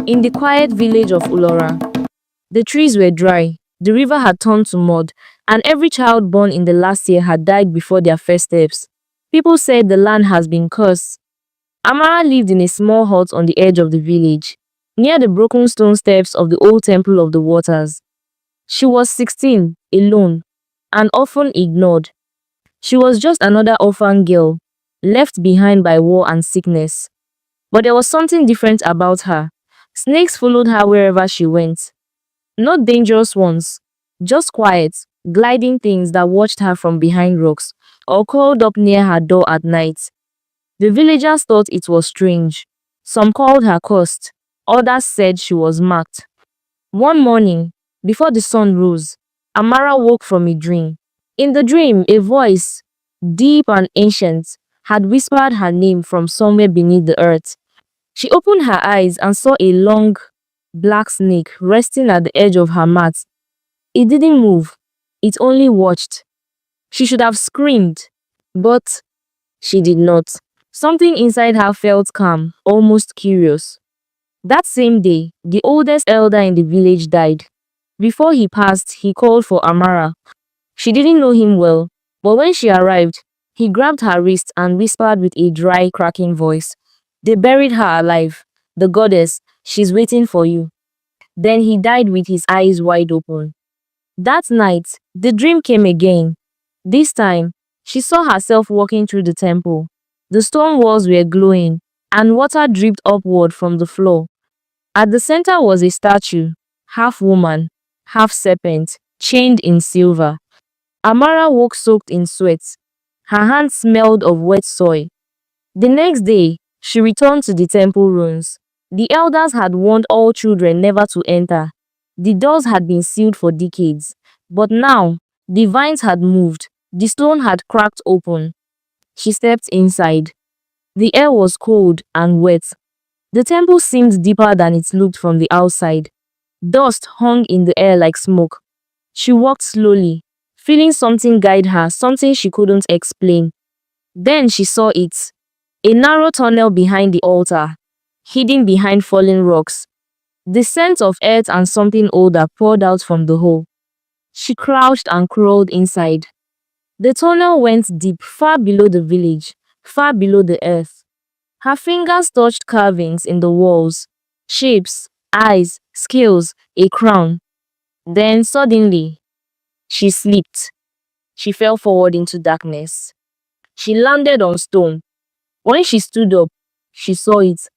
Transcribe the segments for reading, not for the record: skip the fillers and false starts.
In the quiet village of Ulora, the trees were dry, the river had turned to mud, and every child born in the last year had died before their first steps. People said the land has been cursed. Amara lived in a small hut on the edge of the village, near the broken stone steps of the old Temple of the Waters. She was 16, alone, and often ignored. She was just another orphan girl, left behind by war and sickness. But there was something different about her. Snakes followed her wherever she went. Not dangerous ones, just quiet, gliding things that watched her from behind rocks or curled up near her door at night. The villagers thought it was strange. Some called her cursed, others said she was marked. One morning, before the sun rose, Amara woke from a dream. In the dream, a voice, deep and ancient, had whispered her name from somewhere beneath the earth. She opened her eyes and saw a long, black snake resting at the edge of her mat. It didn't move, it only watched. She should have screamed, but she did not. Something inside her felt calm, almost curious. That same day, the oldest elder in the village died. Before he passed, he called for Amara. She didn't know him well, but when she arrived, he grabbed her wrist and whispered with a dry, cracking voice, "They buried her alive. The goddess, she's waiting for you." Then he died with his eyes wide open. That night, the dream came again. This time, she saw herself walking through the temple. The stone walls were glowing, and water dripped upward from the floor. At the center was a statue, half woman, half serpent, chained in silver. Amara woke soaked in sweat. Her hands smelled of wet soil. The next day, she returned to the temple ruins. The elders had warned all children never to enter. The doors had been sealed for decades. But now, the vines had moved. The stone had cracked open. She stepped inside. The air was cold and wet. The temple seemed deeper than it looked from the outside. Dust hung in the air like smoke. She walked slowly, feeling something guide her, something she couldn't explain. Then she saw it. A narrow tunnel behind the altar, hidden behind fallen rocks. The scent of earth and something older poured out from the hole. She crouched and crawled inside. The tunnel went deep, far below the village, far below the earth. Her fingers touched carvings in the walls, shapes, eyes, scales, a crown. Then suddenly, she slipped. She fell forward into darkness. She landed on stone. When she stood up, she saw it.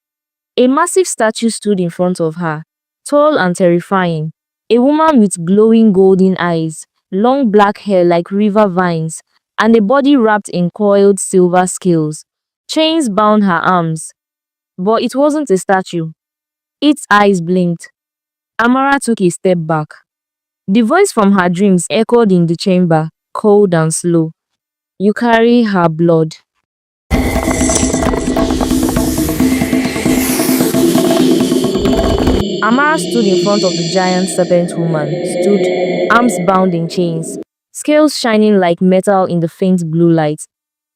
A massive statue stood in front of her, tall and terrifying. A woman with glowing golden eyes, long black hair like river vines, and a body wrapped in coiled silver scales. Chains bound her arms. But it wasn't a statue. Its eyes blinked. Amara took a step back. The voice from her dreams echoed in the chamber, cold and slow. "You carry her blood." Amara stood in front of the giant serpent woman, arms bound in chains, scales shining like metal in the faint blue light.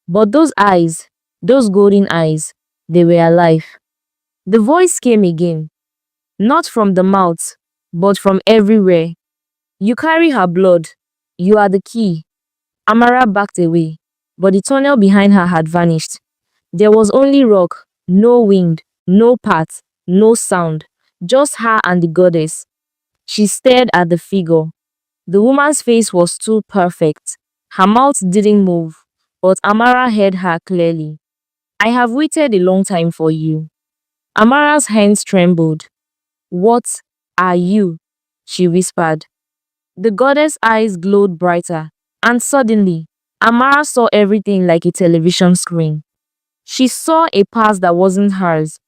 But those eyes, those golden eyes, they were alive. The voice came again, not from the mouth, but from everywhere. "You carry her blood. You are the key." Amara backed away, but the tunnel behind her had vanished. There was only rock, no wind, no path, no sound. Just her and the goddess. She stared at the figure. The woman's face was too perfect. Her mouth didn't move, but Amara heard her clearly. "I have waited a long time for you." Amara's hands trembled. "What are you?" she whispered. The goddess' eyes glowed brighter, and suddenly, Amara saw everything like a television screen. She saw a past that wasn't hers.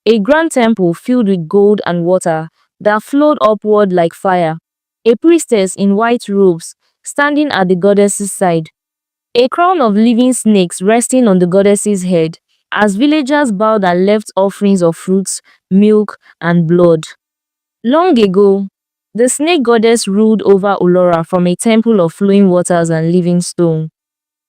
A grand temple filled with gold and water that flowed upward like fire. A priestess in white robes standing at the goddess's side. A crown of living snakes resting on the goddess's head as villagers bowed and left offerings of fruits, milk, and blood. Long ago, the snake goddess ruled over Ulora from a temple of flowing waters and living stone.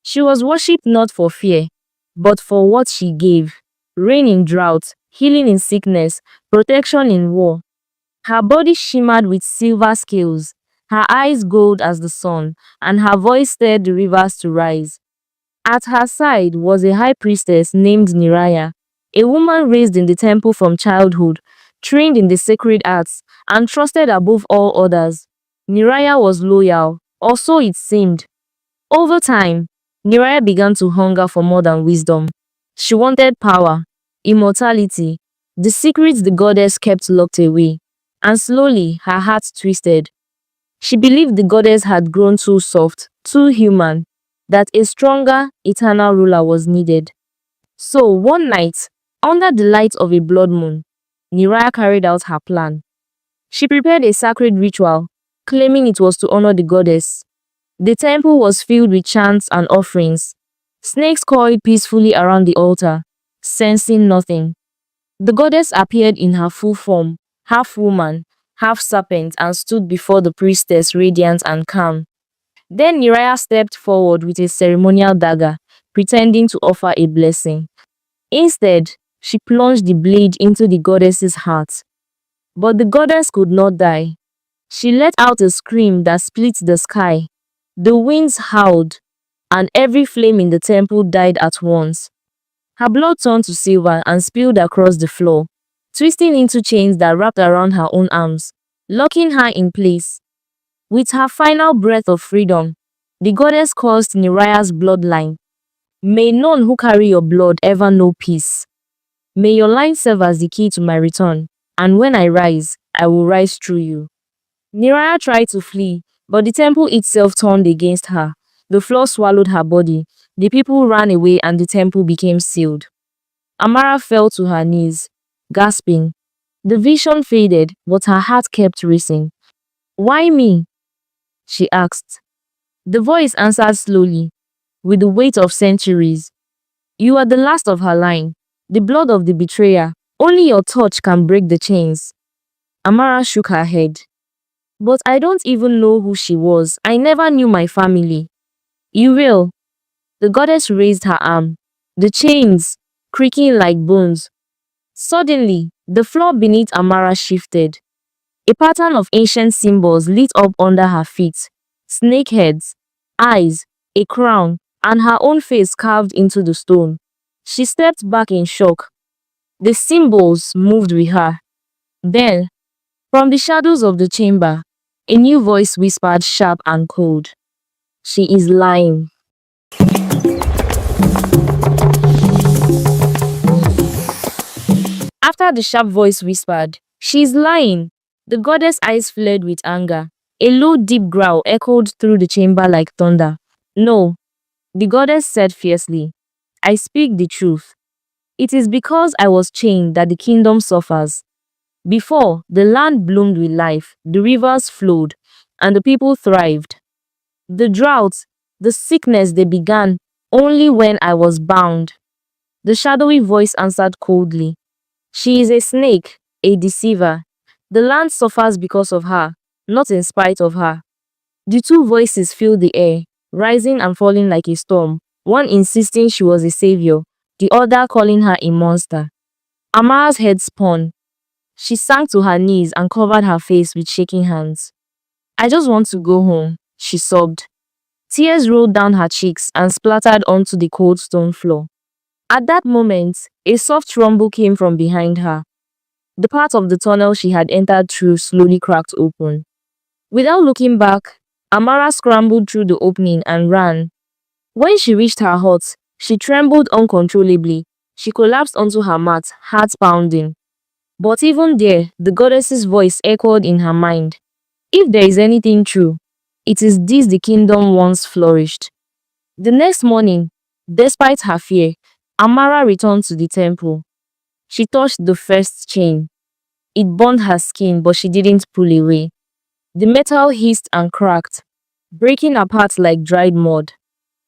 She was worshipped not for fear, but for what she gave: rain in drought, healing in sickness, protection in war. Her body shimmered with silver scales, her eyes gold as the sun, and her voice stirred the rivers to rise. At her side was a high priestess named Niraya, a woman raised in the temple from childhood, trained in the sacred arts, and trusted above all others. Niraya was loyal, or so it seemed. Over time, Niraya began to hunger for more than wisdom. She wanted power, immortality, the secrets the goddess kept locked away, and slowly her heart twisted. She believed the goddess had grown too soft, too human, that a stronger, eternal ruler was needed. So one night, under the light of a blood moon, Niraya carried out her plan. She prepared a sacred ritual, claiming it was to honor the goddess. The temple was filled with chants and offerings. Snakes coiled peacefully around the altar, sensing nothing. The goddess appeared in her full form, half woman, half serpent, and stood before the priestess radiant and calm. Then Niraya stepped forward with a ceremonial dagger, pretending to offer a blessing. Instead, she plunged the blade into the goddess's heart. But the goddess could not die. She let out a scream that split the sky. The winds howled, and every flame in the temple died at once. Her blood turned to silver and spilled across the floor, twisting into chains that wrapped around her own arms, locking her in place. With her final breath of freedom, the goddess cursed Niraya's bloodline. May none who carry your blood ever know peace. May your line serve as the key to my return, and when I rise, I will rise through you. Niraya tried to flee, but the temple itself turned against her. The floor swallowed her body, the people ran away, and the temple became sealed. Amara fell to her knees, gasping. The vision faded, but her heart kept racing. Why me? She asked. The voice answered slowly, with the weight of centuries. You are the last of her line, the blood of the betrayer. Only your touch can break the chains. Amara shook her head. But I don't even know who she was. I never knew my family. You will. The goddess raised her arm, the chains creaking like bones. Suddenly, the floor beneath Amara shifted. A pattern of ancient symbols lit up under her feet. Snake heads, eyes, a crown, and her own face carved into the stone. She stepped back in shock. The symbols moved with her. Then, from the shadows of the chamber, a new voice whispered sharp and cold. She is lying. After the sharp voice whispered, she is lying, the goddess' eyes flared with anger. A low, deep growl echoed through the chamber like thunder. No, the goddess said fiercely. I speak the truth. It is because I was chained that the kingdom suffers. Before, the land bloomed with life, the rivers flowed, and the people thrived. The drought, the sickness, they began only when I was bound. The shadowy voice answered coldly. She is a snake, a deceiver. The land suffers because of her, not in spite of her. The two voices filled the air, rising and falling like a storm, one insisting she was a savior, the other calling her a monster. Amara's head spun. She sank to her knees and covered her face with shaking hands. I just want to go home, she sobbed. Tears rolled down her cheeks and splattered onto the cold stone floor. At that moment, a soft rumble came from behind her. The part of the tunnel she had entered through slowly cracked open. Without looking back, Amara scrambled through the opening and ran. When she reached her hut, she trembled uncontrollably. She collapsed onto her mat, heart pounding. But even there, the goddess's voice echoed in her mind. If there is anything true, it is this the kingdom once flourished. The next morning, despite her fear, Amara returned to the temple. She touched the first chain. It burned her skin, but she didn't pull away. The metal hissed and cracked, breaking apart like dried mud.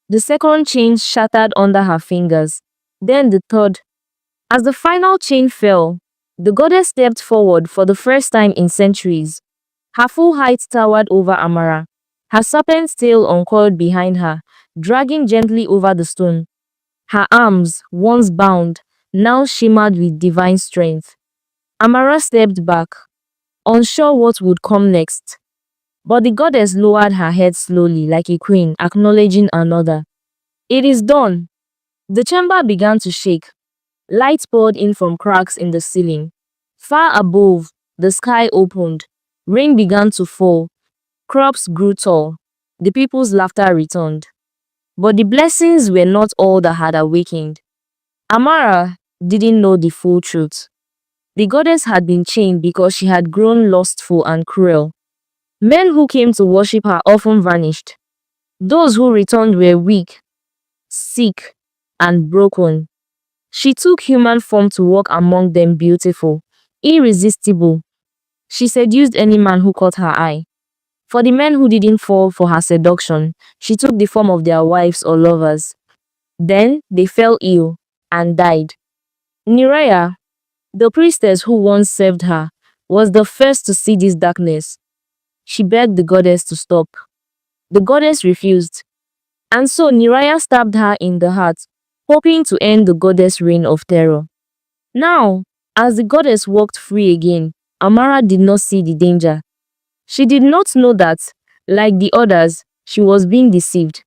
The second chain shattered under her fingers. Then the third. As the final chain fell, the goddess stepped forward for the first time in centuries. Her full height towered over Amara, her serpent's tail uncoiled behind her, dragging gently over the stone. Her arms, once bound, now shimmered with divine strength. Amara stepped back, unsure what would come next. But the goddess lowered her head slowly, like a queen, acknowledging another. It is done. The chamber began to shake. Light poured in from cracks in the ceiling. Far above, the sky opened. Rain began to fall. Crops grew tall. The people's laughter returned. But the blessings were not all that had awakened. Amara didn't know the full truth. The goddess had been chained because she had grown lustful and cruel. Men who came to worship her often vanished. Those who returned were weak, sick, and broken. She took human form to walk among them, beautiful, irresistible. She seduced any man who caught her eye. For the men who didn't fall for her seduction, she took the form of their wives or lovers. Then they fell ill and died. Niraya, the priestess who once served her, was the first to see this darkness. She begged the goddess to stop. The goddess refused, and so Niraya stabbed her in the heart, hoping to end the goddess' reign of terror. Now, as the goddess walked free again, Amara did not see the danger. She did not know that, like the others, she was being deceived.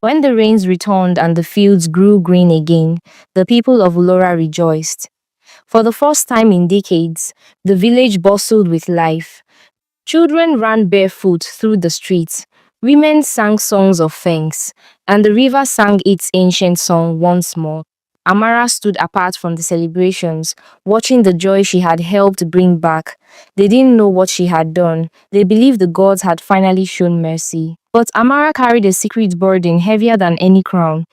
When the rains returned and the fields grew green again, the people of Ulora rejoiced. For the first time in decades, the village bustled with life. Children ran barefoot through the streets. Women sang songs of thanks, and the river sang its ancient song once more. Amara stood apart from the celebrations, watching the joy she had helped bring back. They didn't know what she had done. They believed the gods had finally shown mercy. But Amara carried a secret burden heavier than any crown.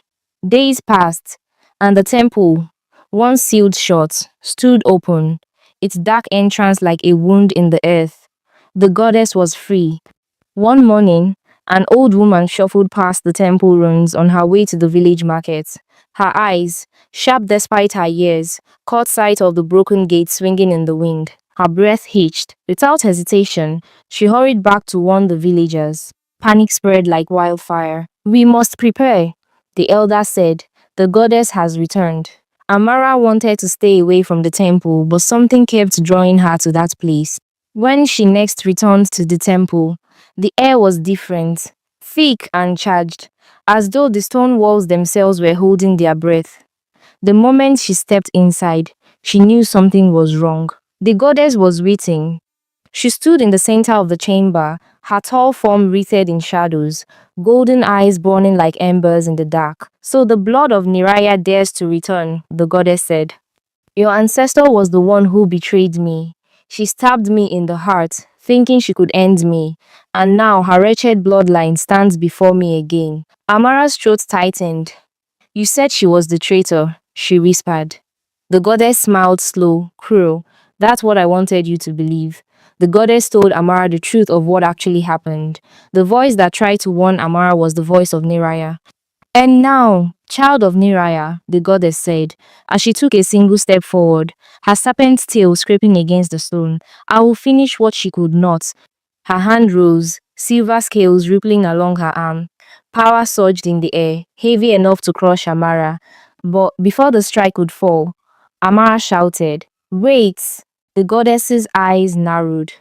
Days passed, and the temple, once sealed shut, stood open, its dark entrance like a wound in the earth. The goddess was free. One morning, an old woman shuffled past the temple ruins on her way to the village market. Her eyes, sharp despite her years, caught sight of the broken gate swinging in the wind. Her breath hitched. Without hesitation, she hurried back to warn the villagers. Panic spread like wildfire. "We must prepare," the elder said. "The goddess has returned." Amara wanted to stay away from the temple, but something kept drawing her to that place. When she next returned to the temple, the air was different, thick and charged, as though the stone walls themselves were holding their breath. The moment she stepped inside, she knew something was wrong. The goddess was waiting. She stood in the center of the chamber, her tall form wreathed in shadows, golden eyes burning like embers in the dark. "So the blood of Niraya dares to return," the goddess said. "Your ancestor was the one who betrayed me. She stabbed me in the heart, thinking she could end me, and now her wretched bloodline stands before me again." Amara's throat tightened. "You said she was the traitor," she whispered. The goddess smiled slow, cruel. "That's what I wanted you to believe." The goddess told Amara the truth of what actually happened. The voice that tried to warn Amara was the voice of Niraya. "And now, child of Niraya," the goddess said, as she took a single step forward, her serpent's tail scraping against the stone, "I will finish what she could not." Her hand rose, silver scales rippling along her arm. Power surged in the air, heavy enough to crush Amara. But before the strike could fall, Amara shouted, "Wait!" The goddess's eyes narrowed.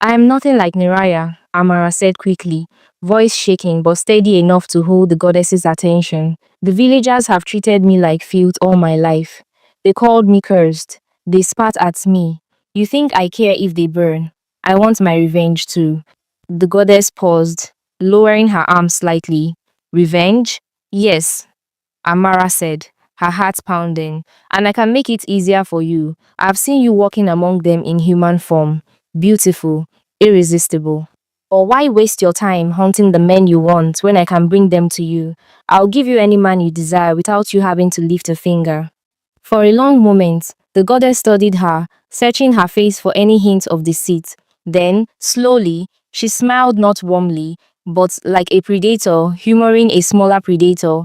"I am nothing like Niraya," Amara said quickly, voice shaking but steady enough to hold the goddess's attention. "The villagers have treated me like filth all my life. They called me cursed. They spat at me. You think I care if they burn? I want my revenge too." The goddess paused, lowering her arm slightly. "Revenge? Yes," Amara said, her heart pounding. "And I can make it easier for you. I've seen you walking among them in human form. Beautiful, irresistible. Or why waste your time hunting the men you want when I can bring them to you? I'll give you any man you desire without you having to lift a finger." For a long moment, the goddess studied her, searching her face for any hint of deceit. Then, slowly, she smiled not warmly, but like a predator humoring a smaller predator.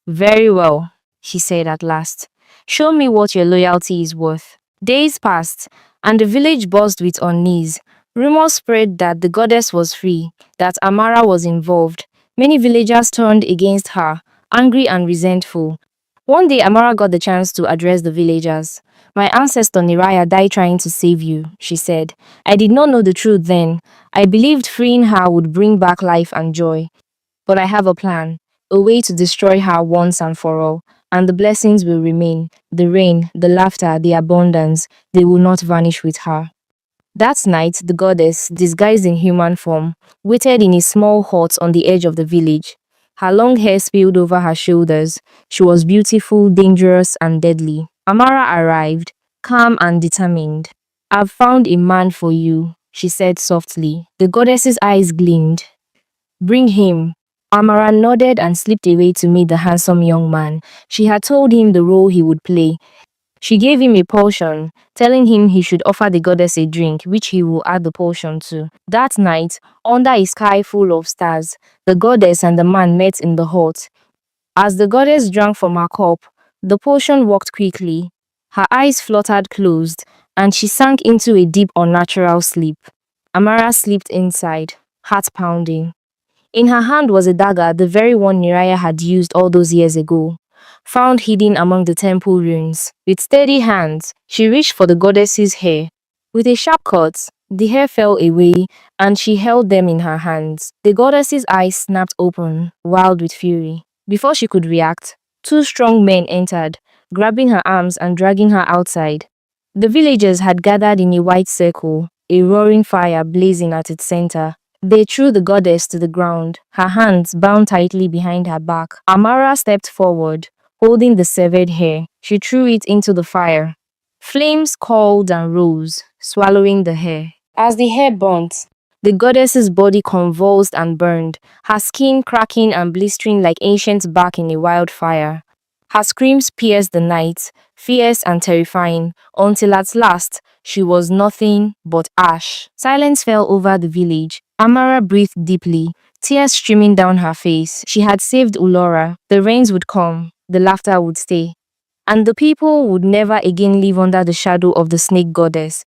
"Very well," she said at last. "Show me what your loyalty is worth." Days passed, and the village buzzed with unease. Rumors spread that the goddess was free, that Amara was involved. Many villagers turned against her, angry and resentful. One day, Amara got the chance to address the villagers. My ancestor Niraya died trying to save you, she said. I did not know the truth then. I believed freeing her would bring back life and joy. But I have a plan, a way to destroy her once and for all, and the blessings will remain, the rain, the laughter, the abundance, they will not vanish with her. That night, the goddess, disguised in human form, waited in a small hut on the edge of the village. Her long hair spilled over her shoulders. She was beautiful, dangerous, and deadly. Amara arrived, calm and determined. I've found a man for you, she said softly. The goddess's eyes gleamed. Bring him. Amara nodded and slipped away to meet the handsome young man. She had told him the role he would play. She gave him a potion, telling him he should offer the goddess a drink, which he will add the potion to. That night, under a sky full of stars, the goddess and the man met in the hut. As the goddess drank from her cup, the potion worked quickly. Her eyes fluttered closed, and she sank into a deep, unnatural sleep. Amara slipped inside, heart pounding. In her hand was a dagger, the very one Niraya had used all those years ago, found hidden among the temple ruins. With steady hands, she reached for the goddess's hair. With a sharp cut, the hair fell away, and she held them in her hands. The goddess's eyes snapped open, wild with fury. Before she could react, two strong men entered, grabbing her arms and dragging her outside. The villagers had gathered in a wide circle, a roaring fire blazing at its center. They threw the goddess to the ground, her hands bound tightly behind her back. Amara stepped forward, holding the severed hair. She threw it into the fire. Flames called and rose, swallowing the hair. As the hair burnt, the goddess's body convulsed and burned, her skin cracking and blistering like ancient bark in a wildfire. Her screams pierced the night, fierce and terrifying, until at last she was nothing but ash. Silence fell over the village. Amara breathed deeply, tears streaming down her face. She had saved Ulora. The rains would come, the laughter would stay, and the people would never again live under the shadow of the snake goddess.